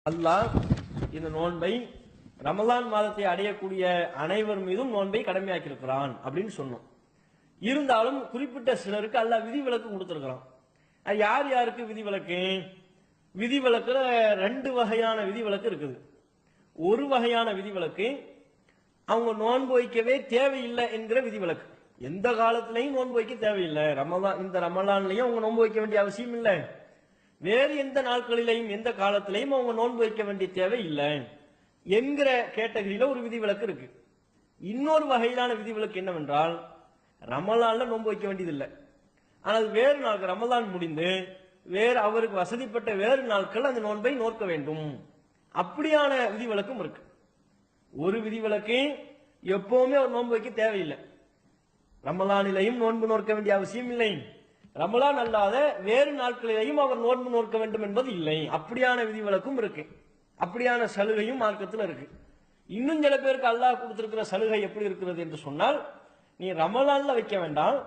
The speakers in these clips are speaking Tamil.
அல்லாஹ் இந்த நோன்பை ரமலான் மாதத்தை அடையக்கூடிய அனைவர் மீதும் நோன்பை கடமையாக்கி இருக்கிறான் அப்படின்னு சொன்னோம். இருந்தாலும் குறிப்பிட்ட சிலருக்கு அல்லாஹ் விதிவிலக்கு கொடுத்திருக்கிறான். யார் யாருக்கு விதிவிலக்கு? விதிவிலக்குல ரெண்டு வகையான விதிவிலக்கு இருக்குது. ஒரு வகையான விதிவிலக்கு அவங்க நோன்பு வைக்கவே தேவையில்லை என்கிற விதிவிலக்கு. எந்த காலத்திலையும் நோன்பு வைக்க தேவையில்லை, இந்த ரமலான்லயும் அவங்க நோன்பு வைக்க வேண்டிய அவசியம் இல்லை, வேறு எந்த நாட்களிலையும் எந்த காலத்திலையும் அவங்க நோன்பு வைக்க வேண்டிய தேவை இல்லை என்கிற கேட்டகரியில ஒரு விதிவிலக்கு இருக்கு. இன்னொரு வகையிலான விதிவிலக்கு என்னவென்றால், ரமலான்ல நோன்பு வைக்க வேண்டியதில்லை, ஆனால் வேறு நாட்கள் ரமலான் முடிந்து வேறு அவருக்கு வசதிப்பட்ட வேறு நாட்கள் அந்த நோன்பை நோக்க வேண்டும், அப்படியான விதிவிலக்கும் இருக்கு. ஒரு விதிவிலக்கு எப்பவுமே அவர் நோன்பு வைக்க தேவையில்லை, ரமலானிலையும் நோன்பு நோக்க வேண்டிய அவசியம் இல்லை, ரமலான் அல்லாத வேறு நாட்களிலேயும் அவர் நோன்பு நோக்க வேண்டும் என்பது இல்லை, அப்படியான விதிவிலக்கும் இருக்கு. அப்படியான சலுகையும் மார்க்கத்தில் இருக்கு. இன்னும் சில பேருக்கு அல்லாஹ் கொடுத்திருக்கிற சலுகை எப்படி இருக்கிறது என்று சொன்னால், நீ ரமலான்ல வைக்க வேண்டாம்,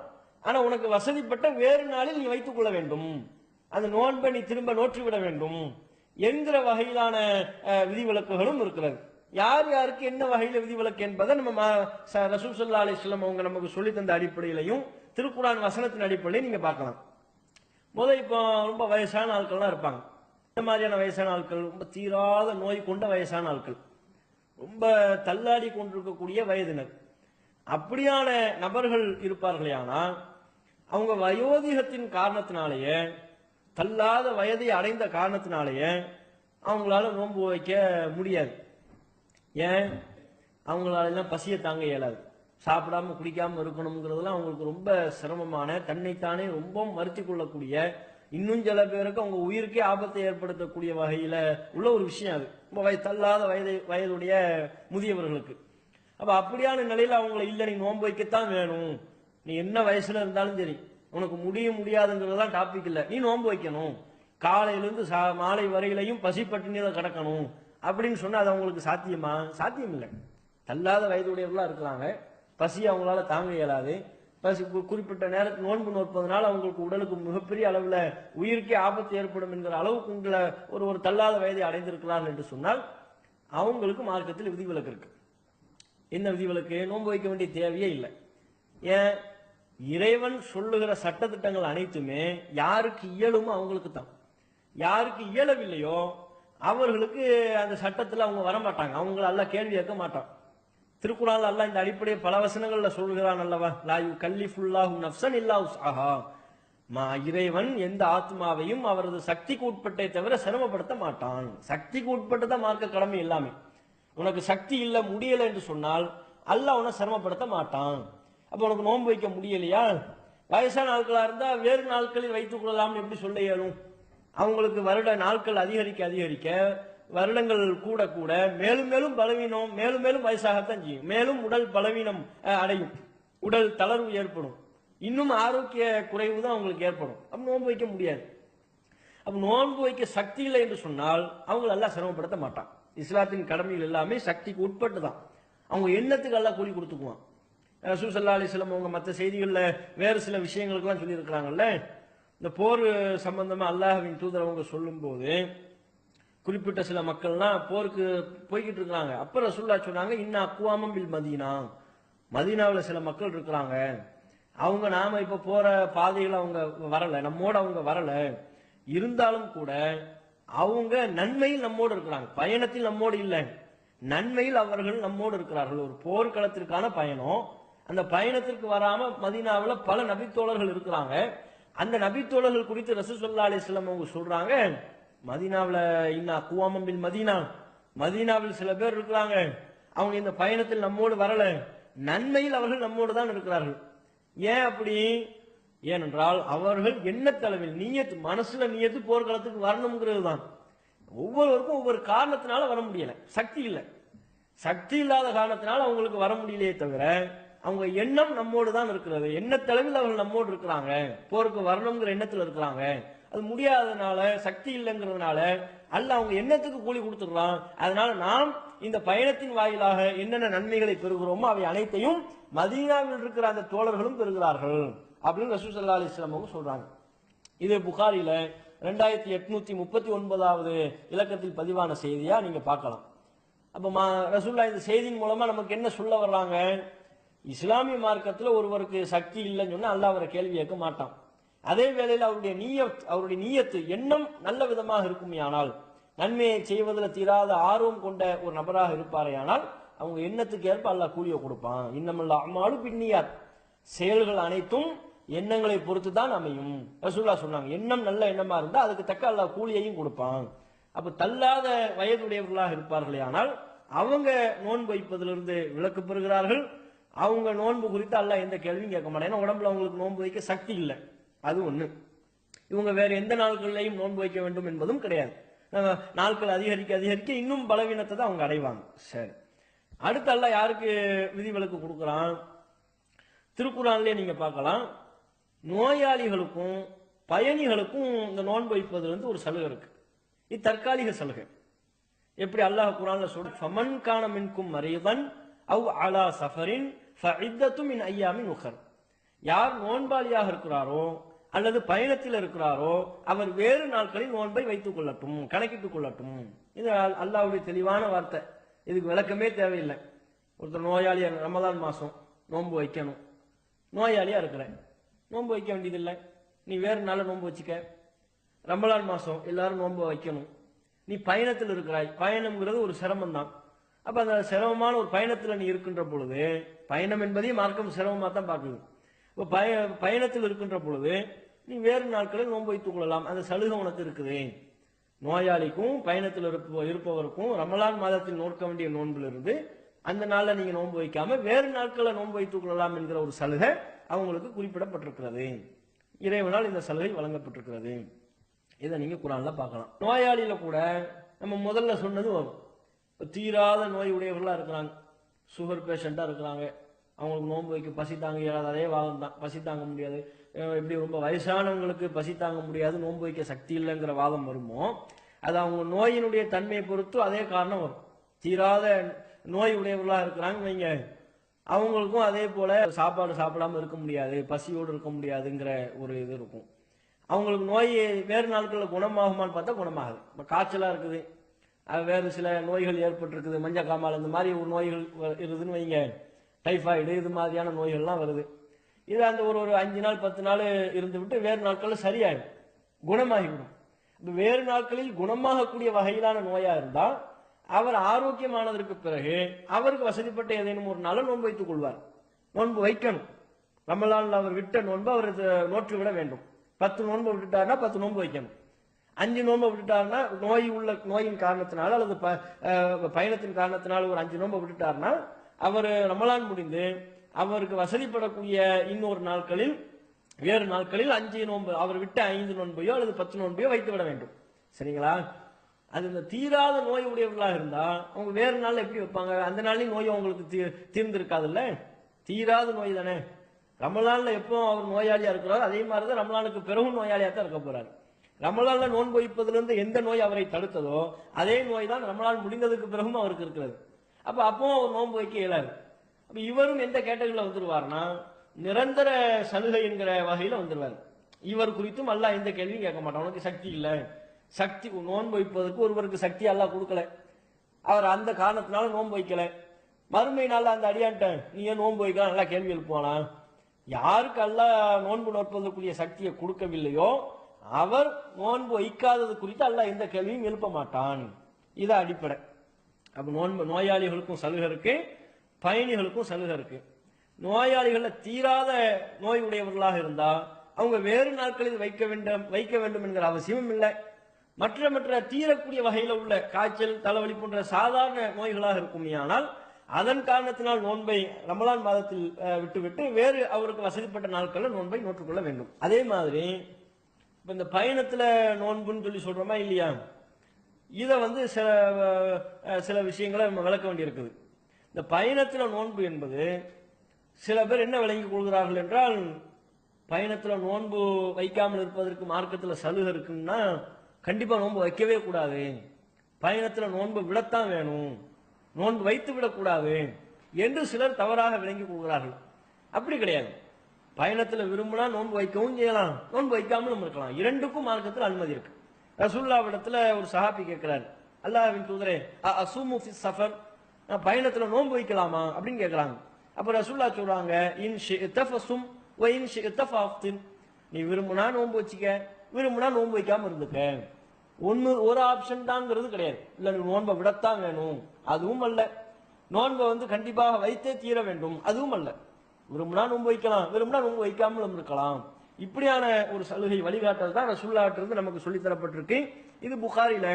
ஆனா உனக்கு வசதிப்பட்ட வேறு நாளில் நீ வைத்துக் கொள்ள வேண்டும், அந்த நோன்பை நீ திரும்ப நோற்றிவிட வேண்டும் என்கிற வகையிலான விதிவிலக்குகளும் இருக்கிறது. யார் யாருக்கு என்ன வகையில விதிவிலக்கு என்பதை நம்ம ரசூல் ஸல்லல்லாஹு அலைஹி வஸல்லம் அவங்க நமக்கு சொல்லி தந்த அடிப்படையிலையும் திருக்குர்ஆன் வசனத்தின் அடிப்படையில் நீங்க பார்க்கலாம். முதல் இப்போ ரொம்ப வயசான ஆட்கள்லாம் இருப்பாங்க. இந்த மாதிரியான வயசான ஆட்கள் ரொம்ப தீராத நோய் கொண்ட வயசான ஆட்கள், ரொம்ப தள்ளாடி கொண்டிருக்கக்கூடிய வயதினர், அப்படியான நபர்கள் இருப்பார்களே. ஆனால் அவங்க வயோதிகத்தின் காரணத்தினாலேயே, தள்ளாத வயதை அடைந்த காரணத்தினாலேயே அவங்களால நோன்பு வைக்க முடியாது. ஏன்? அவங்களாலாம் பசியை தாங்க இயலாது, சாப்பிடாம குடிக்காம இருக்கணுங்கிறதுலாம் அவங்களுக்கு ரொம்ப சிரமமான, தன்னைத்தானே ரொம்ப மறுத்தி கொள்ளக்கூடிய, இன்னும் சில பேருக்கு அவங்க உயிருக்கே ஆபத்தை ஏற்படுத்தக்கூடிய வகையில உள்ள ஒரு விஷயம் அது, ரொம்ப தள்ளாத வயதுடைய முதியவர்களுக்கு. அப்ப அப்படியான நிலையில அவங்கள இல்ல நீ நோன்பு வைக்கத்தான் வேணும், நீ என்ன வயசுல இருந்தாலும் சரி, உனக்கு முடியாதுங்கிறதுதான் டாபிக் இல்ல, நீ நோன்பு வைக்கணும், காலையிலிருந்து மாலை வரையிலையும் பசி பட்டினியில கிடக்கணும் அப்படின்னு சொன்னா அது அவங்களுக்கு சாத்தியமா? சாத்தியம் இல்லை. தள்ளாத வயதுடையவர்களா இருக்கிறாங்க, பசி அவங்களால தாங்க இயலாது, பசி குறிப்பிட்ட நேரத்தில் நோன்பு நோற்பதனால அவங்களுக்கு உடலுக்கு மிகப்பெரிய அளவில் உயிருக்கே ஆபத்து ஏற்படும் என்கிற அளவுக்கு உங்களை ஒரு தள்ளாத வயதை அடைந்திருக்கிறார்கள் என்று சொன்னால் அவங்களுக்கு மார்க்கத்தில் விதிவிலக்கு இருக்கு. என்ன விதிவிலக்கு? நோன்பு வைக்க வேண்டிய தேவையே இல்லை. ஏன்? இறைவன் சொல்லுகிற சட்டத்திட்டங்கள் அனைத்துமே யாருக்கு இயலுமோ அவங்களுக்கு தான். யாருக்கு இயலவில்லையோ அவர்களுக்கு அந்த சட்டத்தில் அவங்க வரமாட்டாங்க, அவங்கள அல்லாஹ் கேள்வி கேட்க மாட்டான். திருக்குர்ஆன்ல அல்லாஹ் இந்த அடிப்படையை பல வசனங்கள்ல சொல்கிறான் அல்லவா, லா யுகல்லிஃபுல்லாஹு நஃப்ஸன் இல்லா உஸ்அஹா, இறைவன் எந்த ஆத்மாவையும் அவரது சக்திக்கு உட்பட்டே தவிர சிரமப்படுத்த மாட்டான். சக்திக்கு உட்பட்டதான் மார்க்க கடமை எல்லாமே. உனக்கு சக்தி இல்லை, முடியலை என்று சொன்னால் அல்லாஹ் உன்னை சிரமப்படுத்த மாட்டான். அப்ப உனக்கு நோன்பு வைக்க முடியலையா, வயசான நாட்களா இருந்தா வேறு நாட்களில் வைத்துக் கொள்ளலாம்னு எப்படி சொல்ல இயலும்? அவங்களுக்கு வருட நாட்கள் அதிகரிக்க அதிகரிக்க, வருடங்கள் கூட கூட மேலும் மேலும் பலவீனம், மேலும் மேலும் வயசாகத்தான் செய்யும், மேலும் உடல் பலவீனம் அடையும், உடல் தளர்வு ஏற்படும், இன்னும் ஆரோக்கிய குறைவு தான் அவங்களுக்கு ஏற்படும். அப்ப நோன்பு வைக்க முடியாது. அப்ப நோன்பு வைக்க சக்தி இல்லை என்று சொன்னால் அவங்க எல்லாம் சிரமப்படுத்த மாட்டான். இஸ்லாத்தின் கடமைகள் எல்லாமே சக்திக்கு உட்பட்டு தான். அவங்க எண்ணத்துக்கு எல்லாம் கூலி கொடுத்துக்குவான். ரசூல் ஸல்லல்லாஹு அலைஹி வஸல்லம் அவங்க மற்ற செய்திகள்ல வேறு சில விஷயங்களுக்கெல்லாம் சொல்லி இருக்கிறாங்கல்ல, இந்த போர் சம்பந்தமா அல்லாஹ்வின் தூதர் அவங்க சொல்லும் போது குறிப்பிட்ட சில மக்கள்லாம் போருக்கு போய்கிட்டு இருக்கிறாங்க. அப்ப ரசூலுல்லாஹ் சொன்னாங்க, இன்ன அக்வாமம் பில் மதீனா, மதீனாவில் சில மக்கள் இருக்கிறாங்க, அவங்க நாம இப்ப போற பாதைகள் அவங்க வரல, நம்மோட அவங்க வரல, இருந்தாலும் கூட அவங்க நன்மையில் நம்மோடு இருக்கிறாங்க, பயணத்தில் நம்மோடு இல்லை, நன்மையில் அவர்கள் நம்மோடு இருக்கிறார்கள். ஒரு போர்க்களத்திற்கான பயணம், அந்த பயணத்திற்கு வராம மதீனாவில் பல நபித்தோழர்கள் இருக்கிறாங்க. அந்த நபித்தோழர்கள் குறித்து ரசூல் ஸல்லல்லாஹு அலைஹி வஸல்லம் அவங்க சொல்றாங்க, மதீனாவில் இன்ன அக்வாமம் பில் மதீனா, மதீனாவில் சில பேர் இருக்கிறாங்க, அவங்க இந்த பயணத்தில் நம்மோடு வரல, நன்மையில் அவர்கள் நம்மோடு தான் இருக்கிறார்கள். ஏன் அப்படி? ஏனென்றால் அவர்கள் எண்ணத்தளவில் நீயத்து, மனசுல நீயத்து போர்க்களத்துக்கு வரணுங்கிறது தான். ஒவ்வொருவருக்கும் ஒவ்வொரு காரணத்தினால வர முடியல, சக்தி இல்லை, சக்தி இல்லாத காரணத்தினால அவங்களுக்கு வர முடியலையே தவிர அவங்க எண்ணம் நம்மோடு தான் இருக்கிறது, எண்ணத்தளவில் அவர்கள் நம்மோடு இருக்கிறாங்க, போருக்கு வரணுங்கிற எண்ணத்தில் இருக்கிறாங்க. அது முடியாததுனால, சக்தி இல்லைங்கிறதுனால அல்லாஹ் அவங்க எண்ணத்துக்கு கூலி கொடுத்துடுறான். அதனால நாம் இந்த பயணத்தின் வாயிலாக என்னென்ன நன்மைகளை பெறுகிறோமோ அவை அனைத்தையும் மதீனாவில் இருக்கிற அந்த தோழர்களும் பெறுகிறார்கள் அப்படின்னு ரசூல் ஸல்லல்லாஹு அலைஹி வஸல்லம் அவங்க சொல்றாங்க. இது புகாரில 2839வது இலக்கத்தில் பதிவான செய்தியா நீங்க பார்க்கலாம். அப்ப ரசூலுல்லாஹ் இந்த செய்தியின் மூலமா நமக்கு என்ன சொல்ல வர்றாங்க? இஸ்லாமிய மார்க்கத்தில் ஒருவருக்கு சக்தி இல்லைன்னு சொன்னா அல்லாஹ் அவரை கேள்வி கேட்க மாட்டான். அதே வேளையில் அவருடைய நீயத்து எண்ணம் நல்ல விதமாக இருக்குமே ஆனால், நன்மையை செய்வதில் தீராத ஆர்வம் கொண்ட ஒரு நபராக இருப்பாரே ஆனால் அவங்க எண்ணத்துக்கு ஏற்ப அல்லாஹ் கூலியை கொடுப்பான். இன்னமல்லா அம்மாலும் பின்னியார், செயல்கள் அனைத்தும் எண்ணங்களை பொறுத்து தான் அமையும். ரசூலுல்லாஹ் சொன்னாங்க, எண்ணம் நல்ல எண்ணமா இருந்தா அதுக்கு தக்க அல்லாஹ் கூலியையும் கொடுப்பான். அப்ப தள்ளாத வயதுடையவர்களாக இருப்பார்களே ஆனால் அவங்க நோன்பு வைப்பதிலிருந்து விலக்கு பெறுகிறார்கள். அவங்க நோன்பு குறித்து அல்லாஹ் எந்த கேள்வியும் கேட்க மாட்டாங்க. ஏன்னா உடம்புல அவங்களுக்கு நோன்பு வைக்க சக்தி இல்லை, அது ஒண்ணு. இவங்க வேற எந்த நாட்களிலையும் நோன்பு வைக்க வேண்டும் என்பதும் கிடையாது. நாட்கள் அதிகரிக்க அதிகரிக்க இன்னும் பலவீனத்தை தான் அவங்க அடைவாங்க. சரி, அடுத்து அல்லாஹ் யாருக்கு விதிவிலக்கு கொடுக்குறான்? திருக்குறான்லயே நீங்க பார்க்கலாம், நோயாளிகளுக்கும் பயணிகளுக்கும் இந்த நோன்பு வைப்பதிலிருந்து ஒரு சலுகை இருக்கு. இது தற்காலிக சலுகை. எப்படி அல்லாஹ் குர்ஆன்ல சொல்ற, ஃபமன் கான மின்கும் மரீதன் அவ் அலா சஃபரின் ஃபஇத்தத்து மின் அய்யாமின் உகர். யார் நோன்பாளியாக இருக்கிறாரோ அல்லது பயணத்தில் இருக்கிறாரோ அவர் வேறு நாட்களில் நோன்பை வைத்துக் கொள்ளட்டும், கணக்கிட்டுக் கொள்ளட்டும். இது அல்லாஹ்வுடைய தெளிவான வார்த்தை. இதுக்கு விளக்கமே தேவையில்லை. ஒருத்தர் நோயாளியா ரமலான் மாசம் நோன்பு வைக்கணும், நோயாளியா இருக்கிறேன், நோன்பு வைக்க வேண்டியதில்லை, நீ வேறு நாள நோன்பு வச்சுக்க. ரமலான் மாசம் எல்லாரும் நோன்பு வைக்கணும். நீ பயணத்தில் இருக்கிறாய், பயணம்ங்கிறது ஒரு சிரமம் தான். அப்ப அந்த சிரமமான ஒரு பயணத்தில் நீ இருக்கின்ற பொழுது, பயணம் என்பதையும் மார்க்கம் சிரமமா தான் பார்க்குது. இப்போ பயணத்தில் இருக்கின்ற பொழுது நீ வேறு நாட்களில் நோன்பு வைத்துக் கொள்ளலாம், அந்த சலுகை உனக்கு இருக்குது. நோயாளிக்கும் பயணத்தில் இருப்பவருக்கும் ரமலான் மாதத்தில் நோக்க வேண்டிய நோன்பிலிருந்து அந்த நாள்ல நீங்க நோன்பு வைக்காம வேறு நாட்களில் நோன்பு வைத்துக் கொள்ளலாம் என்கிற ஒரு சலுகை அவங்களுக்கு குறிப்பிடப்பட்டிருக்கிறது. இறைவனால் இந்த சலுகை வழங்கப்பட்டிருக்கிறது. இதை நீங்க குர்ஆன்ல பார்க்கலாம். நோயாளியில கூட நம்ம முதல்ல சொன்னது வரும். தீராத நோய் உடையவர்களா இருக்கிறாங்க, சுகர் பேஷண்டா இருக்கிறாங்க, அவங்களுக்கு நோன்பு வைக்க பசி தாங்க இயலாத அதே வாதம் தான். பசி தாங்க முடியாது, எப்படி ரொம்ப வயசானவங்களுக்கு பசி தாங்க முடியாது, நோன்பு வைக்க சக்தி இல்லைங்கிற வாதம் வருமோ, அது அவங்க நோயினுடைய தன்மையை பொறுத்து அதே காரணம் வரும். தீராத நோய் உடையவர்களா இருக்கிறாங்க வைங்க, அவங்களுக்கும் அதே போல சாப்பாடு சாப்பிடாம இருக்க முடியாது, பசியோடு இருக்க முடியாதுங்கிற ஒரு இது இருக்கும். அவங்களுக்கு நோய் வேறு நாட்களில் குணமாகுமான்னு பார்த்தா குணமாகுது. இப்போ காய்ச்சலா இருக்குது, வேறு சில நோய்கள் ஏற்பட்டிருக்குது, மஞ்சள் காமால் இந்த மாதிரி ஒரு நோய்கள் இருக்குதுன்னு வைங்க, டைஃபாய்டு இது மாதிரியான நோய்கள்லாம் வருது. இது அந்த ஒரு 5 நாள் 10 நாள் இருந்து விட்டு வேறு நாட்களில் சரியாயிடும், குணமாகிவிடும். இப்போ வேறு நாட்களில் குணமாகக்கூடிய வகையிலான நோயா இருந்தால் அவர் ஆரோக்கியமானதற்கு பிறகு அவருக்கு வசதிப்பட்ட ஏதேனும் ஒரு நாளை நோன்பு வைத்துக் கொள்வார். நோன்பு வைக்கணும். ரமலான்ல அவர் விட்ட நோன்பு அவர் நோற்று விட வேண்டும். 10 நோன்பு விட்டுட்டாருன்னா 10 நோன்பு வைக்கணும். 5 நோன்பு விட்டுட்டாருன்னா நோயின் காரணத்தினால அல்லது பயணத்தின் காரணத்தினால ஒரு 5 நோன்பு விட்டுட்டாருன்னா அவர் ரமலான் முடிந்து அவருக்கு வசதிப்படக்கூடிய இன்னொரு நாட்களில் வேறு நாட்களில் 5 நோன்பு, அவர் விட்ட 5 நோன்பையோ அல்லது 10 நோன்பையோ வைத்து விட வேண்டும். சரிங்களா? அது இந்த தீராத நோய் உடையவர்களாக இருந்தா அவங்க வேறு நாள் எப்படி வைப்பாங்க? அந்த நாளையும் நோய் அவங்களுக்கு தீர்ந்திருக்காதுல்ல, தீராத நோய் தானே. ரமலான்ல எப்போ அவர் நோயாளியா இருக்கிறாரோ அதே மாதிரிதான் ரமலானுக்கு பிறகும் நோயாளியா தான் இருக்க போறாரு. ரமலான்ல நோன்பு வைப்பதிலிருந்து எந்த நோய் அவரை தடுத்ததோ அதே நோய் தான் ரமலான் முடிந்ததுக்கு பிறகும் அவருக்கு இருக்கிறது. அப்போ அவர் நோன்பு வைக்க இயலாது. அப்ப இவரும் எந்த கேட்டகரியில் வந்துருவார்னா நிரந்தர சலுகை என்கிற வகையில வந்துருவார். இவர் குறித்தும் அல்லாஹ் எந்த கேள்வியும் கேட்க மாட்டான். உனக்கு சக்தி இல்லை, சக்தி நோன்பு வைப்பதற்கு ஒருவருக்கு சக்தி அல்லாஹ் கொடுக்கல, அவர் அந்த காரணத்தினால நோன்பு வைக்கல. மறுமை நாள் அந்த அடியான்ட்ட நீ ஏன் நோன்பு வைக்கலாம் நல்லா கேள்வி எழுப்புவானா? யாருக்கு அல்லாஹ் நோன்பு நோற்பதற்குரிய சக்தியை கொடுக்கவில்லையோ அவர் நோன்பு வைக்காதது குறித்து அல்லாஹ் எந்த கேள்வியும் எழுப்ப மாட்டான். இது அடிப்படை. அப்ப நோயாளிகளுக்கும் சலுகை இருக்கு, பயணிகளுக்கும் சலுகை இருக்கு. நோயாளிகள் தீராத நோய் உடையவர்களாக இருந்தா அவங்க வேறு நாட்களில் வைக்க வேண்டும் என்கிற அவசியமும் இல்லை. மற்ற தீரக்கூடிய வகையில் உள்ள காய்ச்சல் தலைவலி போன்ற சாதாரண நோய்களாக இருக்குமே ஆனால் அதன் காரணத்தினால் நோன்பை ரமலான் மாதத்தில் விட்டுவிட்டு வேறு அவருக்கு வசதிப்பட்ட நாட்களில் நோன்பை நோற்றுக்கொள்ள வேண்டும். அதே மாதிரி இப்ப இந்த பயணத்துல நோன்புன்னு சொல்லி சொல்றோமா இல்லையா, இதை சில விஷயங்களை நம்ம விளக்க வேண்டியிருக்குது. இந்த பயணத்துல நோன்பு என்பது சில பேர் என்ன விளங்கிக் கொள்கிறார்கள் என்றால், பயணத்துல நோன்பு வைக்காமல் இருப்பதற்கு மார்க்கத்தில் சலுகை இருக்குன்னா கண்டிப்பா நோன்பு வைக்கவே கூடாது, பயணத்துல நோன்பு விடத்தான் வேணும், நோன்பு வைத்து விடக்கூடாது என்று சிலர் தவறாக விளங்கிக் கொள்கிறார்கள். அப்படி கிடையாது. பயணத்துல விரும்பினா நோன்பு வைக்கவும் செய்யலாம், நோன்பு வைக்காமலும் இருக்கலாம். இரண்டுக்கும் மார்க்கத்தில் அனுமதி இருக்கு. ரசூலுல்லாஹ்விடத்துல ஒரு சஹாபி கேட்கிறார், அல்லாஹ்வின் தூதரே அஸூமு ஃபி ஸஃபர், நான் பயணத்துல நோன்பு வைக்கலாமா அப்படின்னு கேட்கறாங்க. அப்ப ரசூலுல்லாஹ் சொல்றாங்க, இன் ஷி'த ஃபஸும் வ இன் ஷி'த ஃபஅஃப்திர், நீ விரும்பினா நோன்பு வச்சுக்க, விரும்பினா நோன்பு வைக்காம இருந்துக்க. ஒரு ஆப்ஷன் தான்ங்கிறது கிடையாது. இல்ல நோன்பை விடத்தான் வேணும் அதுவும் அல்ல, நோன்பை கண்டிப்பாக வைத்தே தீர வேண்டும் அதுவும் அல்ல. விரும்பினா நோன்பு வைக்கலாம், விரும்பினா நோன்பு வைக்காமல் இருக்கலாம். இப்படியான ஒரு சலுகை வழிகாட்டல் தான் ரசூலுல்லாஹ்விலிருந்து நமக்கு சொல்லி தரப்பட்டிருக்கு. இது புகாரில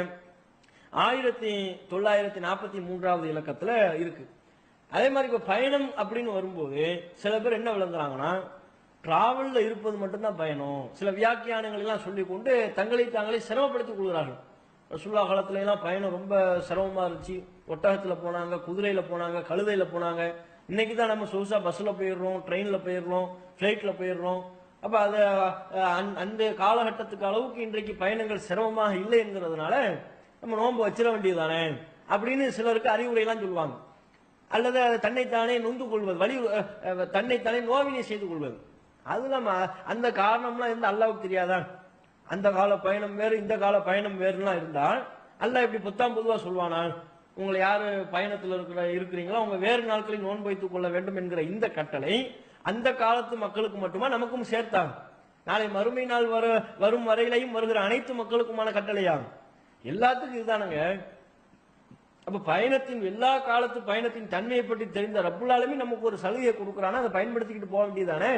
1943 இலக்கத்துல இருக்கு. அதே மாதிரி இப்ப பயணம் அப்படின்னு வரும்போது சில பேர் என்ன விளங்குறாங்கன்னா, டிராவல்ல இருப்பது மட்டும்தான் பயணம், சில வியாக்கியானங்கள் எல்லாம் சொல்லிக் கொண்டு தங்களை தாங்களே சிரமப்படுத்திக் கொள்கிறார்கள். ரசூலுல்லாஹ் காலத்துல எல்லாம் பயணம் ரொம்ப சிரமமா இருந்துச்சு. ஒட்டகத்துல போனாங்க, குதிரையில போனாங்க, கழுதையில போனாங்க. இன்னைக்கு தான் நம்ம சொகுசா பஸ்ல போயிடுறோம், ட்ரெயின்ல போயிடுறோம், பிளைட்ல போயிடுறோம். அப்ப அத அந்த காலகட்டத்துக்கு அளவுக்கு இன்றைக்கு பயணங்கள் சிரமமாக இல்லை என்கிறதுனால நம்ம நோன்பு வச்சிட வேண்டியதுதானே அப்படின்னு சிலருக்கு அறிவுரை எல்லாம் சொல்லுவாங்க. அல்லது தன்னைத்தானே நொந்து கொள்வது, தன்னைத்தானே நோவினை செய்து கொள்வது, அது நம்ம அந்த காரணம்லாம் இருந்து அல்லாஹ்வுக்கு தெரியாதா? அந்த கால பயணம் வேறு இந்த கால பயணம் வேறுலாம் இருந்தால் அல்லாஹ் இப்படி பொத்தாம் பொதுவா சொல்வானா? உங்களை யாரு பயணத்தில் இருக்கிறீங்களோ அவங்க வேறு நாட்களில் நோன்பு வைத்துக் கொள்ள வேண்டும் என்கிற இந்த கட்டளை அந்த காலத்து மக்களுக்கு மட்டுமா நமக்கும் சேர்த்தாங்க? நாளை மறுமை நாள் வரும் வரையிலையும் வருகிற அனைத்து மக்களுக்குமான கட்டளையாகும். எல்லாத்துக்கும் இதுதானுங்க. அப்ப பயணத்தின் எல்லா காலத்து பயணத்தின் தன்மையை பற்றி தெரிந்த ரப்புல் ஆலமீன் நமக்கு ஒரு சலுகையை கொடுக்குறானா, அதை பயன்படுத்திக்கிட்டு போக வேண்டியதானே.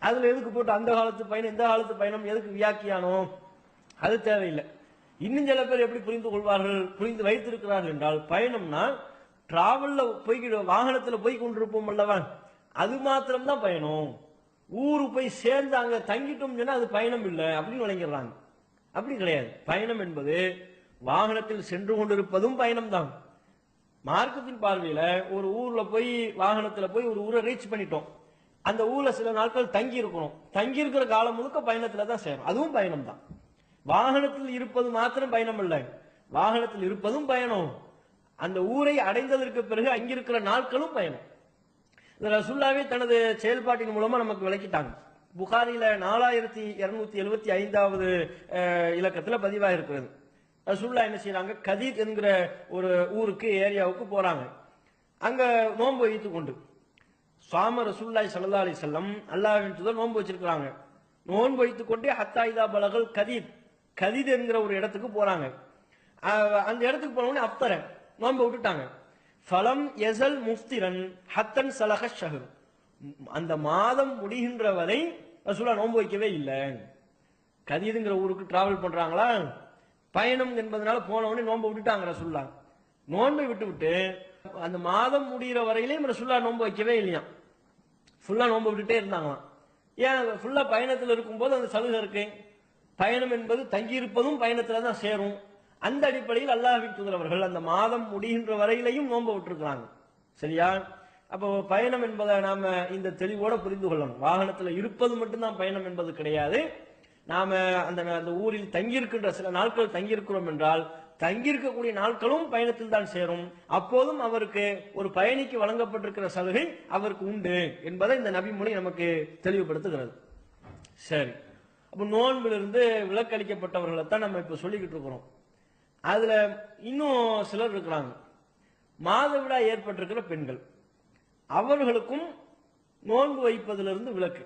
அதுல எதுக்கு போட்டு அந்த காலத்து பயணம் இந்த காலத்து பயணம் எதுக்கு வியாக்கியானம்? அது தேவையில்லை. இன்னும் சில பேர் எப்படி புரிந்து கொள்வார்கள், புரிந்து வைத்திருக்கிறார்கள் என்றால், பயணம்னா டிராவல்ல வாகனத்துல போய் கொண்டிருப்போம் அல்லவா, அது மாத்திரம்தான் பயணம். ஊரு போய் சேர்ந்து அங்க தங்கிட்டோம் சொன்னா அது பயணம் இல்லை அப்படின்னு விளங்கிடுறாங்க. அப்படி கிடையாது. பயணம் என்பது வாகனத்தில் சென்று கொண்டிருப்பதும் பயணம் தான். மார்க்கத்தின் பார்வையில ஒரு ஊர்ல போய் வாகனத்துல போய் ஒரு ஊரை ரீச் பண்ணிட்டோம், அந்த ஊர்ல சில நாட்கள் தங்கி இருக்கணும், தங்கி இருக்கிற காலம் முழுக்க பயணத்துல தான் சேரும், அதுவும் பயணம் தான். வாகனத்தில் இருப்பது மாத்திரம் பயணம் இல்லை, வாகனத்தில் இருப்பதும் பயணம், அந்த ஊரை அடைந்ததற்கு பிறகு அங்கிருக்கிற நாட்களும் பயணம். ரசூலுல்லாஹ்வே தனது செயல்பாட்டின் மூலமா நமக்கு விளக்கிட்டாங்க. புகாரில 4275 இலக்கத்துல பதிவாக இருக்கிறது. ரசூலுல்லாஹ் என்ன செய்யறாங்க, கதீத் என்கிற ஒரு ஊருக்கு ஏரியாவுக்கு போறாங்க. அங்க நோன்பு வைத்துக் கொண்டு சுவாம ரசூலுல்லாஹி ஸல்லல்லாஹு அலைஹி வஸல்லம் அல்லாஹ்வின் தூதர் நோன்பு வச்சிருக்காங்க. நோன்பு வைத்துக் கொண்டே ஹத்தா இதா பலகல் கதீத், கதீத் என்கிற ஒரு இடத்துக்கு போறாங்க. அந்த இடத்துக்கு போனோடனே அப்தர நோன்பு விட்டுட்டாங்க. ஃபலம் யஸல் முஃப்திரன் ஹத்தன் சலஹ ஷஹர், அந்த மாதம் முடிகின்ற வரை ரசூலுல்லாஹ் நோன்பு வைக்கவே இல்லை. கதீதுங்கிற ஊருக்கு டிராவல் பண்றாங்களா, பயணம் என்பதனால போனவொடனே நோன்பு விட்டுட்டாங்க ரசூலுல்லாஹ். நோன்பை விட்டு அந்த மாதம் முடிகிற வரையிலையும் ரசூலுல்லாஹ் நோன்பு வைக்கவே இல்லையா, ஃபுல்லா நோன்பு விட்டுட்டே இருந்தாங்களாம். ஏன்? ஃபுல்லா பயணத்தில் இருக்கும்போது அந்த சலுகை இருக்கு. பயணம் என்பது தங்கியிருப்பதும் பயணத்துல தான் சேரும். அந்த அடிப்படையில் அல்லாஹ்வின் தூதர் அவர்கள் அந்த மாதம் முடிகின்ற வரையிலையும் நோன்பு விட்டுருக்கிறாங்க. சரியா? அப்போ பயணம் என்பதை நாம இந்த தெளிவோட புரிந்து கொள்ளணும். வாகனத்துல இருப்பது மட்டும்தான் பயணம் என்பது கிடையாது. நாம அந்த ஊரில் தங்கியிருக்கின்ற சில நாட்கள் தங்கியிருக்கிறோம் என்றால் தங்கியிருக்கக்கூடிய நாட்களும் பயணத்தில் தான் சேரும். அப்போதும் அவருக்கு ஒரு பயணிக்கு வழங்கப்பட்டிருக்கிற சலுகை அவருக்கு உண்டு என்பதை இந்த நபிமொழி நமக்கு தெளிவுபடுத்துகிறது. சரி, அப்ப நோன்பிலிருந்து விலக்களிக்கப்பட்டவர்களை தான் நம்ம இப்ப சொல்லிக்கிட்டு இருக்கிறோம். அதுல இன்னும் சிலர் இருக்கிறாங்க, மாதவிடாய் ஏற்பட்டிருக்கிற பெண்கள், அவர்களுக்கும் நோன்பு வைப்பதிலிருந்து விலக்கு.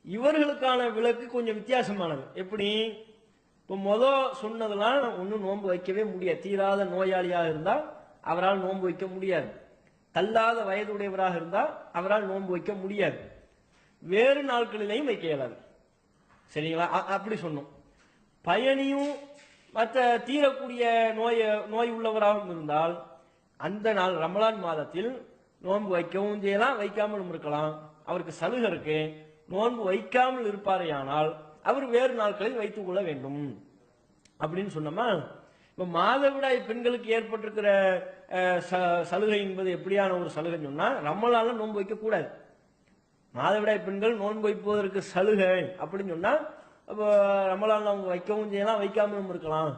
இவர்களுக்கான விலக்கு கொஞ்சம் வித்தியாசமானது. எப்படி? இப்போ சொன்னதெல்லாம் ஒன்றும் நோன்பு வைக்கவே முடியாது. தீராத நோயாளியாக இருந்தால் அவரால் நோன்பு வைக்க முடியாது, தள்ளாத வயதுடையவராக இருந்தால் அவரால் நோன்பு வைக்க முடியாது, வேறு நாட்களிலையும் வைக்க இயலாது. சரிங்களா? அப்படி சொன்னோம். பயணியும் மற்ற தீரக்கூடிய நோய் உள்ளவராகவும் இருந்தால் அந்த நாள் ரமலான் மாதத்தில் நோன்பு வைக்கவும் செய்யலாம், வைக்காமலும் இருக்கலாம். அவருக்கு சலுகை இருக்கு. நோன்பு வைக்காமல் இருப்பாரேயானால் அவர் வேறு நாட்களில் வைத்துக் கொள்ள வேண்டும் அப்படின்னு சொன்னோமா. இப்ப மாதவிடாய் பெண்களுக்கு ஏற்பட்டிருக்கிற சலுகை என்பது எப்படியான ஒரு சலுகை சொன்னா, ரமலான்ல நோன்பு வைக்க கூடாது. மாதவிடாய் பெண்கள் நோன்பு வைப்பதற்கு சலுகை அப்படின்னு சொன்னா, அப்போ ரமலான்ல அவங்க வைக்கவும் செய்யலாம், வைக்காமலும் இருக்கலாம்.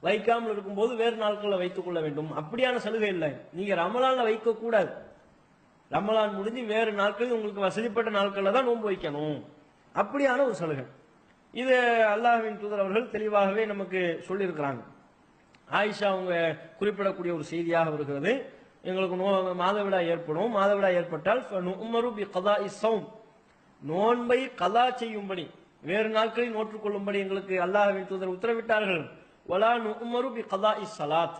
வைக்காமல் இருக்கும்போது வேறு நாட்களில் வைத்துக் கொள்ள வேண்டும், அப்படியான சலுகை இல்லை. நீங்க ரமலான்ல வைக்க கூடாது. ரமலான் முடிஞ்சு வேறு நாட்கள் உங்களுக்கு வசதிப்பட்ட நாட்கள்ல தான் நோன்பு வைக்கணும், அப்படியான ஒரு சலுகை. இது அல்லாஹ்வின் தூதர் அவர்கள் தெளிவாகவே நமக்கு சொல்லியிருக்கிறாங்க. ஆயிஷா அவங்க குறிப்பிடக்கூடிய ஒரு செய்தியாக வருகிறது, எங்களுக்கு மாதவிடாய் ஏற்படும், மாதவிடாய் ஏற்பட்டால் உமரு பி கதாஇ ஸௌம், நோன்பை கதா செய்யும்படி வேறு நாட்களில் நோற்றுக்கொள்ளும்படி எங்களுக்கு அல்லாஹ்வின் தூதர் உத்தரவிட்டார்கள். வலா உமரு பி கதாஇ ஸலாத்,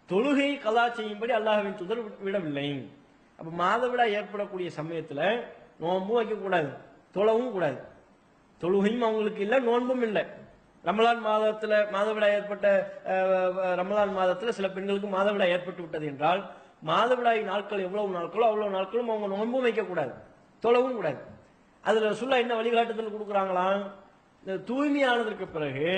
தொழுகை கதா செய்யும்படி அல்லாஹ்வின் தூதர் விடவில்லை. அப்ப மாதவிடாய் ஏற்படக்கூடிய சமயத்துல நோன்பும் வைக்கக்கூடாது, தொழவும் கூடாது. தொழுகையும் அவங்களுக்கு இல்லை, நோன்பும் இல்லை. ரமலான் மாதத்துல மாதவிடாய் ஏற்பட்ட ரமலான் மாதத்துல சில பெண்களுக்கு மாதவிடாய் ஏற்பட்டு விட்டது என்றால் மாதவிடாய் நாட்கள் எவ்வளவு நாட்களோ அவ்வளவு நாட்களும் அவங்க நோன்பும் வைக்கக்கூடாது, தொழவும் கூடாது. அதுல ரசூலுல்லாஹ் என்ன வழிகாட்டுதல் கொடுக்குறாங்களாம், இந்த தூய்மையானதற்கு பிறகு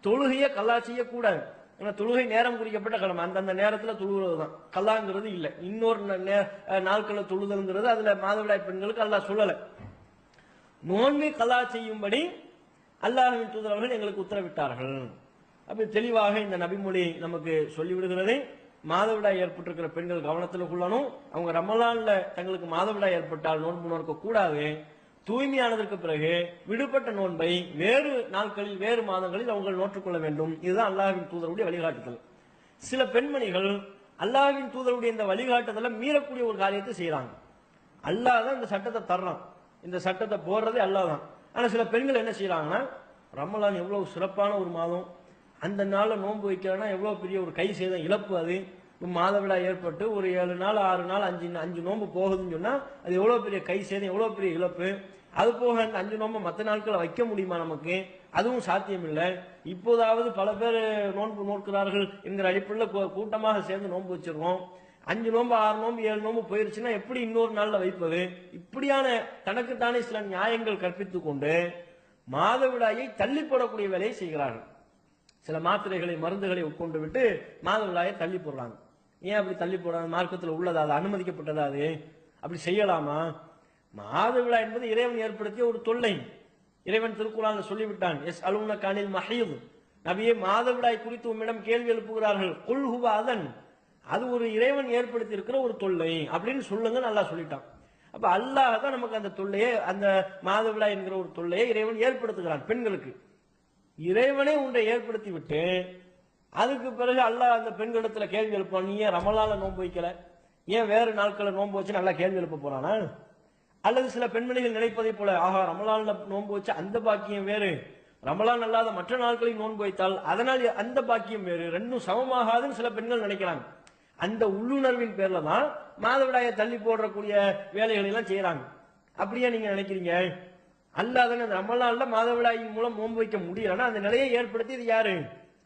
தொழுகையை கல்லா செய்யக்கூடாது. ஏன்னா தொழுகை நேரம் குறிக்கப்பட்ட கடமை, அந்தந்த நேரத்தில் தொழுகிறது தான், கல்லாங்கிறது இல்லை. இன்னொரு நாட்களில் தொழுதல்ங்கிறது அதுல மாதவிடாய் பெண்களுக்கு அல்லாஹ் சொல்லலை. நோன்பை கல்லா செய்யும்படி அல்லாஹ்வின் தூதர் அவர்கள் எங்களுக்கு உத்தரவிட்டார்கள். அப்படி தெளிவாக இந்த நபிமொழி நமக்கு சொல்லிவிடுகிறது. மாதவிடாய் ஏற்பட்டிருக்கிற பெண்கள் கவனத்தில் கொள்ளணும். அவங்க ரமலான்ல தங்களுக்கு மாதவிடாய் ஏற்பட்டால் நோன்பு நோக்க கூடாது. தூய்மையானதற்கு பிறகு விடுபட்ட நோன்பை வேறு நாட்களில் வேறு மாதங்களில் அவங்க நோற்றுக்கொள்ள வேண்டும். இதுதான் அல்லாஹ்வின் தூதருடைய வழிகாட்டுதல். சில பெண்மணிகள் அல்லாஹ்வின் தூதருடைய இந்த வழிகாட்டுதலை மீறக்கூடிய ஒரு காரியத்தை செய்யறாங்க. அல்லாஹ் தான் இந்த சட்டத்தை தர்றான், இந்த சட்டத்தை போடுறதே அல்லாஹ் தான். ஆனா சில பெண்கள் என்ன செய்யறாங்கன்னா, ரமலான் எவ்வளவு சிறப்பான ஒரு மாதம், அந்த நாள்ல நோன்பு வைக்கிறேன்னா எவ்வளவு பெரிய ஒரு கை சேதம் இழப்பு. அது மாதவிடாய் ஏற்பட்டு ஒரு 7 நாள் 6 நாள் 5 நோன்பு போகுதுன்னு சொன்னா அது எவ்வளவு பெரிய கை சேதம், எவ்வளவு பெரிய இழப்பு. அது போக அந்த 5 நோன்பு மற்ற நாட்களை வைக்க முடியுமா நமக்கு? அதுவும் சாத்தியம் இல்லை. இப்போதாவது பல பேர் நோன்பு நோக்கிறார்கள் என்கிற அடிப்படையில் கூட்டமாக சேர்ந்து நோன்பு வச்சிருக்கோம். 5 நோன்பு 6 நோன்பு 7 நோன்பு போயிருச்சுன்னா எப்படி இன்னொரு நாள்ல வைப்பது? இப்படியான தனக்குத்தானே சில நியாயங்கள் கற்பித்துக் கொண்டு மாதவிடாயை தள்ளி போடக்கூடிய வேலையை செய்கிறார்கள். சில மாத்திரைகளை மருந்துகளை உட்கொண்டு விட்டு மாதவிடாயை தள்ளி போடுறாங்க. ஏன் அப்படி தள்ளி போடுறாங்க? மார்க்கத்தில் உள்ளதா? அது அனுமதிக்கப்பட்டதா? அது அப்படி செய்யலாமா? மாதவிடா என்பது இறைவன் ஏற்படுத்திய ஒரு தொல்லை. இறைவன் திருக்குறான்ல சொல்லிவிட்டான், எஸ் அலுன கானில் மஹீத், நபியே மாதவிடாய் குறித்து உம்மிடம் கேள்வி எழுப்புகிறார்கள், குல் ஹுவ அதன், அது ஒரு இறைவன் ஏற்படுத்தி இருக்கிற ஒரு தொல்லை அப்படின்னு சொல்லுங்க, நல்லா சொல்லிட்டான். அப்ப அல்லாஹ் தான் நமக்கு அந்த தொல்லையை, அந்த மாதவிடாய் என்கிற ஒரு தொல்லையை இறைவன் ஏற்படுத்துகிறான் பெண்களுக்கு. இறைவனே ஒன்றை ஏற்படுத்தி விட்டு அதுக்கு பிறகு அல்லாஹ் அந்த பெண்களிடத்துல கேள்வி எழுப்பான், நீ ஏன் ரமலான்ல நோன்பு வைக்கல, ஏன் வேறு நாட்களை நோன்பு வச்சு நல்லா கேள்வி எழுப்ப போறானா? அல்லது சில பெண்மணிகள் நினைப்பதை போல, ஆஹா ரமலான்ல நோன்பு வச்சு அந்த பாக்கியம் வேறு, ரமலான் அல்லாத மற்ற நாட்களில் நோன்பு வைத்தால் அதனால் அந்த பாக்கியம் வேறு, ரெண்டும் சமமாகாதுன்னு சில பெண்கள் நினைக்கிறாங்க. அந்த உள்ளுணர்வின் பேர்ல தான் மாதவிடாயை தள்ளி போடக்கூடிய வேலைகளை எல்லாம் செய்யறாங்க. அப்படியே நீங்க நினைக்கிறீங்க? அல்லாதானே ரமலான்ல மாதவிடாயின் மூலம் நோன்பு வைக்க முடியலன்னா அந்த நிலையை ஏற்படுத்தியது யாரு?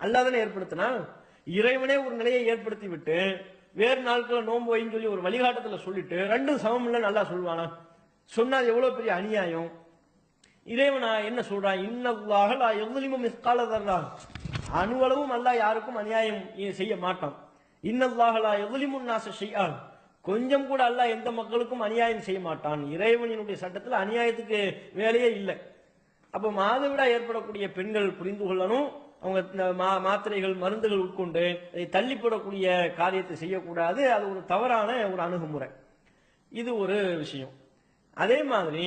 அல்லாதானே ஏற்படுத்தினா. இறைவனே ஒரு நிலையை ஏற்படுத்தி விட்டு வேறு நாட்களை நோன்பு வைன்னு சொல்லி ஒரு வழிகாட்டத்துல சொல்லிட்டு ரெண்டும் சமம் இல்லைன்னு நல்லா சொல்லுவானா? சொன்னா எவ்வளவு பெரிய அநியாயம். இறைவனா என்ன சொல்றான், இன்னல்லாஹ லா யظ்லிமு மிஸ்கால தர்ரா, அணுவளவும் அல்லாஹ் யாருக்கும் அநியாயம் செய்ய மாட்டான். இன்னல்லாஹ லா யظ்லிமு நாஸ ஷைஆன், கொஞ்சம் கூட அல்லாஹ் எந்த மக்களுக்கும் அநியாயம் செய்ய மாட்டான். இறைவனினுடைய சட்டத்தில் அநியாயத்துக்கு வேலையே இல்லை. அப்ப மாதவிடாய் ஏற்படக்கூடிய பெண்கள் புரிந்து கொள்ளணும், அவங்க மாத்திரைகள் மருந்துகள் உட்கொண்டு அதை தள்ளிப்படக்கூடிய காரியத்தை செய்யக்கூடாது. அது ஒரு தவறான ஒரு அணுகுமுறை. இது ஒரு விஷயம். அதே மாதிரி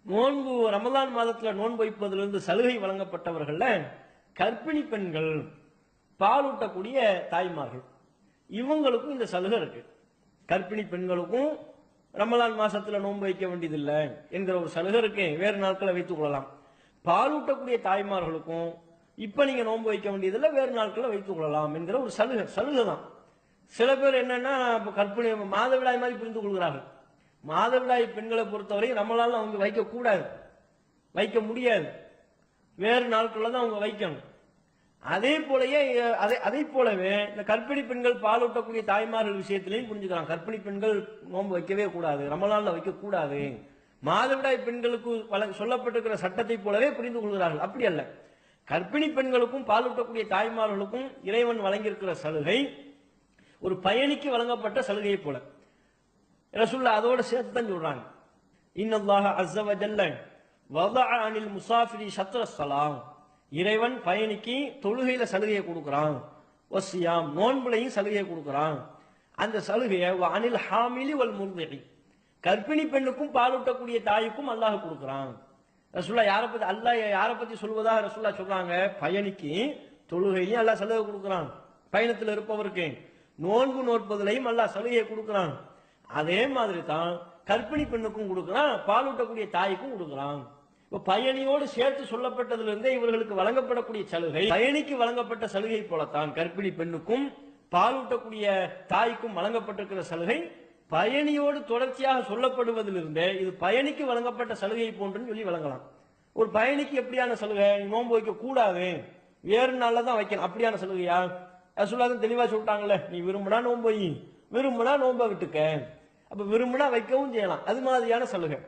நோன்பு ரமலான் மாதத்துல நோன்பு வைப்பதிலிருந்து சலுகை வழங்கப்பட்டவர்கள்ல கர்ப்பிணி பெண்கள், பாலூட்டக்கூடிய தாய்மார்கள், இவங்களுக்கும் இந்த சலுகை இருக்கு. கர்ப்பிணி பெண்களுக்கும் ரமலான் மாசத்துல நோன்பு வைக்க வேண்டியதில்லை என்கிற ஒரு சலுகை இருக்கு, வேறு நாட்களை வைத்துக் கொள்ளலாம். பாலூட்டக்கூடிய தாய்மார்களுக்கும் இப்ப நீங்க நோன்பு வைக்க வேண்டியதில்லை, வேறு நாட்களை வைத்துக் கொள்ளலாம் என்கிற ஒரு சலுகை தான். சில பேர் என்னன்னா கர்ப்பிணி மாதவிடாய் மாதிரி புரிந்து கொள்கிறார்கள். மாதவிடாய் பெண்களை பொறுத்தவரை ரமலான்ல அவங்க வைக்க கூடாது, வைக்க முடியாது, வேறு நாட்கள்ல தான் அவங்க வைக்கணும். அதே போலவே இந்த கர்ப்பிணி பெண்கள் பாலூட்டக்கூடிய தாய்மார்கள் விஷயத்திலையும் புரிஞ்சுக்கலாம். கர்ப்பிணி பெண்கள் நோன்பு வைக்கவே கூடாது, ரமலான்ல வைக்க கூடாது, மாதவிடாய் பெண்களுக்கு சொல்லப்பட்டிருக்கிற சட்டத்தை போலவே புரிந்து கொள்கிறார்கள். அப்படி அல்ல. கர்ப்பிணி பெண்களுக்கும் பாலூட்டக்கூடிய தாய்மார்களுக்கும் இறைவன் வழங்கியிருக்கிற சலுகை ஒரு பயணிக்கு வழங்கப்பட்ட சலுகையை போல ரசூலுல்லாஹ் அதோட சேர்த்து தான் சொல்றாங்க. இன்னல்லாஹ அஸ்ஸ வ ஜல்ல வதஅ அனில் முஸாஃபிரி ஷத்ர ஸலாம், இறைவன் பயணிக்கு தொழுகையில சலுகையை கொடுக்கிறான், வஸ்ஸியாம் நோன்புலையும் சலுகையை கொடுக்கிறான். அந்த சலுகையை அனில் ஹாமிலி வல் முர்திஇ, கர்ப்பிணி பெண்ணுக்கும் பாலூட்டக்கூடிய தாய்க்கும் அல்லாஹ் கொடுக்குறான். ரசூல்லா யாரை பத்தி சொல்வதாக ரசூல்லா சொல்றாங்க? பயணிக்கு தொழுகையிலையும் அல்லாஹ் சலுகை கொடுக்குறான், பயணத்தில் இருப்பவருக்கு நோன்பு நோற்பதிலையும் அல்லாஹ் சலுகையை கொடுக்குறான். அதே மாதிரி தான் கர்ப்பிணி பெண்ணுக்கும் கொடுக்குறான், பாலூட்டக்கூடிய தாய்க்கும் கொடுக்குறான். இப்ப பயணியோடு சேர்த்து சொல்லப்பட்டதிலிருந்தே இவர்களுக்கு வழங்கப்படக்கூடிய சலுகை பயணிக்கு வழங்கப்பட்ட சலுகை போலத்தான் கர்ப்பிணி பெண்ணுக்கும் பாலூட்டக்கூடிய தாய்க்கும் வழங்கப்பட்டிருக்கிற சலுகை பயணியோடு தொடர்ச்சியாக சொல்லப்படுவதிலிருந்தே இது பயணிக்கு வழங்கப்பட்ட சலுகை போன்றுன்னு சொல்லி வழங்கலாம். ஒரு பயணிக்கு எப்படியான சலுகை? நோன்பு வைக்க கூடாது, வேறு நாள்ல தான் வைக்கணும், அப்படியான சலுகையா? ரசூலுல்லாஹ் தெளிவா சொல்லிட்டாங்கல்ல, நீ விரும்பினா நோன்பு வை, விரும்பினா நோன்பை விட்டுக்க. அப்ப விரும்பினா வைக்கவும் செய்யலாம், அது மாதிரியான சலுகை.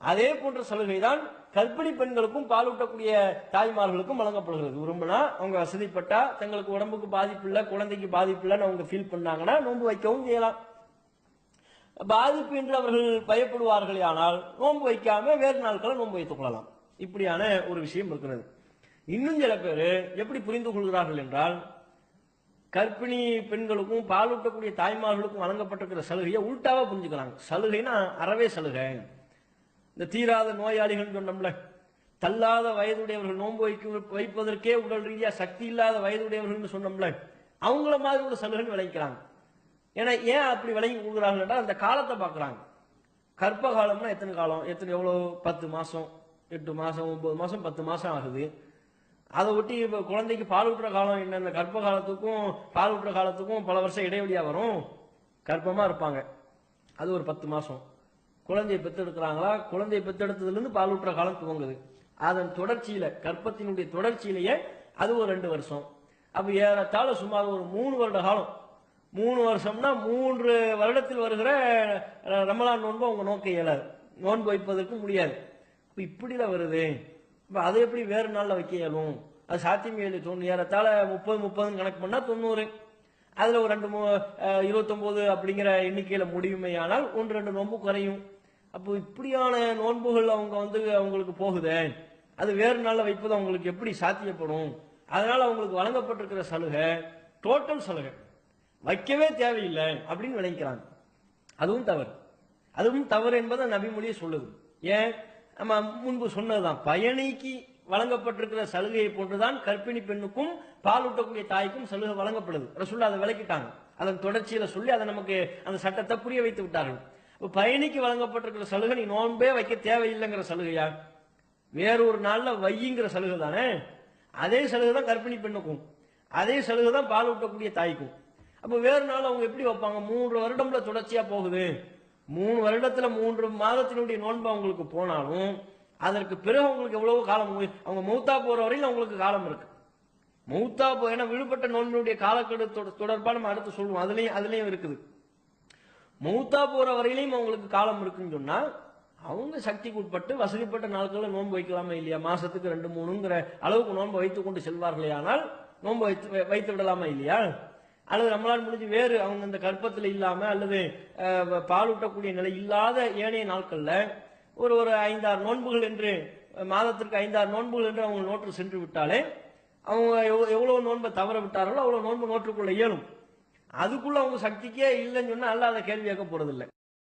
அதே போன்ற சலுகை தான் கர்ப்பிணி பெண்களுக்கும் பாலூட்டக்கூடிய தாய்மார்களுக்கும் வழங்கப்படுகிறது. விரும்பினா அவங்க வசதிப்பட்டா, தங்களுக்கு உடம்புக்கு பாதிப்பு இல்லை, குழந்தைக்கு பாதிப்பு இல்லைன்னு அவங்க ஃபீல் பண்ணாங்கன்னா நோன்பு வைக்கவும் செய்யலாம். பாதிப்பு என்று அவர்கள் பயப்படுவார்களே ஆனால் நோன்பு வைக்காம வேறு நாட்களை நோன்பு வைத்துக் கொள்ளலாம். இப்படியான ஒரு விஷயம் இருக்கிறது. இன்னும் சில பேர் எப்படி புரிந்து கொள்கிறார்கள் என்றால், கர்ப்பிணி பெண்களுக்கும் பாலூட்டக்கூடிய தாய்மார்களுக்கும் வழங்கப்பட்டிருக்கிற சலுகையை உள்டாவா புரிஞ்சுக்கிறாங்க. சலுகைனா அறவே சலுகை. இந்த தீராத நோயாளிகள் சொன்னோம்ல, தள்ளாத வயதுடையவர்கள், நோன்பு வைப்பதற்கே உடல் ரீதியா சக்தி இல்லாத வயதுடையவர்கள் சொன்னோம்ல, அவங்கள மாதிரி ஒரு சலுகைன்னு விளைக்கிறாங்க. ஏன்னா ஏன் அப்படி விளங்கி கொடுக்குறாங்க என்றால் அந்த காலத்தை பார்க்குறாங்க. கர்ப்ப காலம்னா எத்தனை காலம், எவ்வளோ 10 மாசம், 8 மாசம், 9 மாசம், 10 மாசம் ஆகுது. அதை ஒட்டி இப்போ குழந்தைக்கு பாலூட்டுற காலம் என்ன? இந்த கர்ப்ப காலத்துக்கும் பாலூட்டுற காலத்துக்கும் பல வருஷம் இடைவெளியா வரும். கர்ப்பமா இருப்பாங்க, அது ஒரு 10 மாசம். குழந்தையை பெற்றெடுக்கிறாங்களா, குழந்தையை பெற்றெடுத்ததுலேருந்து பாலூட்டுற காலம் துவங்குது. அதன் தொடர்ச்சியில, கர்ப்பத்தினுடைய தொடர்ச்சியிலேயே அது ஒரு 2 வருஷம். அப்ப ஏறத்தாழ சுமார் ஒரு 3 வருட காலம். 3 வருஷம்னா 3 வருடத்தில் வருகிற ரமலான் நோன்பு அவங்க நோக்க இயலாது, நோன்பு வைப்பதற்கு முடியாது. இப்ப இப்படிதான் வருது. இப்ப அதை எப்படி வேறு நாள்ல வைக்க இயலும்? அது சாத்தியமே இல்லை. ஏறத்தாழ 30 கணக்கு பண்ணா 90, அதுல ஒரு 29 அப்படிங்கிற எண்ணிக்கையில முடியுமே, ஆனால் 1-2 நோன்பு குறையும். அப்போ இப்படியான நோன்புகள் அவங்க அவங்களுக்கு போகுது, அது வேறு நாள்ல வைப்பது அவங்களுக்கு எப்படி சாத்தியப்படும்? அதனால அவங்களுக்கு வழங்கப்பட்டிருக்கிற சலுகை டோட்டல் சலுகை, வைக்கவே தேவையில்லை அப்படின்னு விளைக்கிறாங்க. அதுவும் தவறு என்பதை நபிமொழியே சொல்லுது. ஏன்? நம்ம முன்பு சொன்னதுதான், பயணிக்கு வழங்கப்பட்டிருக்கிற சலுகையை போன்றுதான் கர்ப்பிணி பெண்ணுக்கும் பாலூட்டக்கூடிய தாய்க்கும் சலுகை வழங்கப்படுது. ரசூலுல்லாஹ் அதை விளக்கிட்டாங்க, அதன் தொடர்ச்சியில சொல்லி அதை நமக்கு அந்த சட்டத்தை புரிய வைத்து விட்டார்கள். பயணிக்கு வழங்கப்பட்டிருக்கிற சலுகை நீ நோன்பே வைக்க தேவையில்லைங்கிற சலுகையா? வேறொரு நாள்ல வையுங்கிற சலுகை தானே. அதே சலுகை தான் கர்ப்பிணி பெண்ணுக்கும், அதே சலுகை தான் பாலூட்டக்கூடிய தாய்க்கும். அப்ப வேறு நாள் அவங்க எப்படி வைப்பாங்க? 3 வருடம்ல தொடர்ச்சியா போகுது. 3 வருடத்துல 3 மாதத்தினுடைய நோன்பு அவங்களுக்கு போனாலும் அதற்கு பிறகு அவங்களுக்கு எவ்வளவு காலம், அவங்க மௌத்தா போற வரையில் அவங்களுக்கு காலம் இருக்கு. மௌத்தா ஏன்னா விடுபட்ட நோன்பினுடைய காலக்கெடு தொடர்பாக நம்ம அடுத்து சொல்லுவோம், அதுலயும் இருக்குது. மௌத்தா போற வரையிலையும் அவங்களுக்கு காலம் இருக்குன்னு சொன்னா அவங்க சக்திக்கு உட்பட்டு வசதிப்பட்ட நாட்களில் நோன்பு வைக்கலாமே இல்லையா? மாசத்துக்கு 2-3ங்கிற அளவுக்கு நோன்பு வைத்துக் கொண்டு செல்வார்களே, ஆனால் நோன்பு வைத்து விடலாமா இல்லையா? அல்லது ரமலான் முடிஞ்சு வேறு அவங்க இந்த கர்ப்பத்தில் இல்லாம அல்லது பாலூட்டக்கூடிய நிலை இல்லாத ஏனைய நாட்கள்ல ஒரு 5-6 நோன்புகள் என்று, மாதத்திற்கு 5-6 நோன்புகள் என்று அவங்க நோட்டு சென்று விட்டாலே அவங்க எவ்வளவு நோன்பை தவற விட்டார்களோ அவ்வளவு நோன்பு நோற்றுக்கொள்ள இயலும். அதுக்குள்ள அவங்க சக்திக்கே இல்லைன்னு சொன்னா அல்ல அதை கேள்வி கேட்க போறதில்லை.